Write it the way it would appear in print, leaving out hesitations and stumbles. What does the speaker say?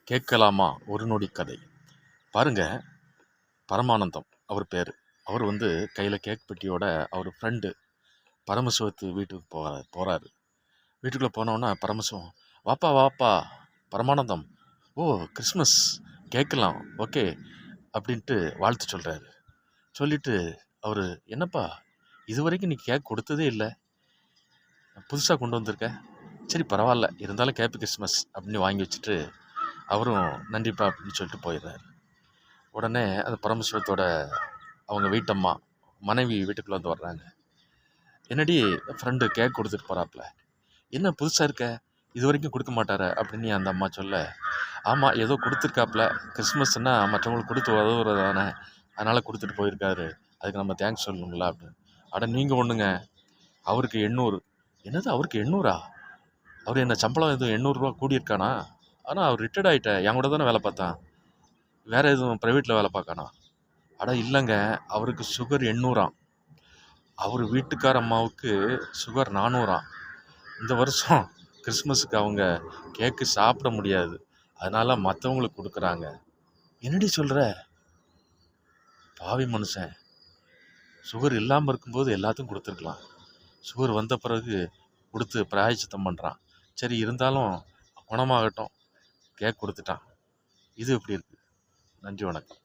கேட்கலாமா ஒரு நொடி கதை. பாருங்க, பரமானந்தம் அவர் பேர். அவர் கையில் கேக் பெட்டியோட அவர் ஃப்ரெண்டு பரமசிவத்து வீட்டுக்கு போகிறாரு. வீட்டுக்குள்ளே போனோன்னா பரமசிவம், வாப்பா வாப்பா பரமானந்தம், ஓ கிறிஸ்மஸ் கேட்கலாம் ஓகே அப்படின்ட்டு வாழ்த்து சொல்கிறாரு. சொல்லிவிட்டு அவர், என்னப்பா இது வரைக்கும் நீ கேக் கொடுத்ததே இல்லை, புதுசாக கொண்டு வந்திருக்க, சரி பரவாயில்ல இருந்தாலும் கேப்பி கிறிஸ்மஸ் அப்படின்னு வாங்கி வச்சுட்டு அவரும் நன்றிப்பா அப்படின்னு சொல்லிட்டு போயிடுறாரு. உடனே அந்த பரமசிவத்தோட அவங்க வீட்டம்மா மனைவி வீட்டுக்குள்ளே வர்றாங்க. என்னடி ஃப்ரெண்டு கேக் கொடுத்துட்டு போகிறாப்புல, என்ன புதுசாக இருக்க, இது வரைக்கும் கொடுக்க மாட்டார அப்படின்னு அந்த அம்மா சொல்ல, ஆமாம் ஏதோ கொடுத்துருக்காப்புல, கிறிஸ்மஸ்னால் மற்றவங்களுக்கு கொடுத்து உதவுறது தானே, அதனால் கொடுத்துட்டு போயிருக்காரு, அதுக்கு நம்ம தேங்க்ஸ் சொல்லணுங்களா அப்படின்னு. அட நீங்கள் ஒன்றுங்க, அவருக்கு 800. என்னது அவருக்கு 800? அவர் என்ன சம்பளம் எதுவும் 800 கூடியிருக்கானா? ஆனால் அவர் ரிட்டையர்ட் ஆகிட்டேன், என் கூட தானே வேலை பார்த்தான், வேறு எதுவும் ப்ரைவேட்டில் வேலை பார்க்கானா? அட இல்லைங்க, அவருக்கு சுகர் 800. அவர் வீட்டுக்கார அம்மாவுக்கு சுகர் 400. இந்த வருஷம் கிறிஸ்மஸுக்கு அவங்க கேக்கு சாப்பிட முடியாது, அதனால் மற்றவங்களுக்கு கொடுக்குறாங்க. என்னடி சொல்கிற? பாவி மனுஷன், சுகர் இல்லாமல் இருக்கும்போது எல்லாத்தையும் கொடுத்துருக்கலாம், சுகர் வந்த பிறகு கொடுத்து பிராயச்சித்தம் பண்ணுறான். சரி இருந்தாலும் குணமாகட்டும், கேக் கொடுத்துட்டான். இது எப்படி இருக்குது? நன்றி, வணக்கம்.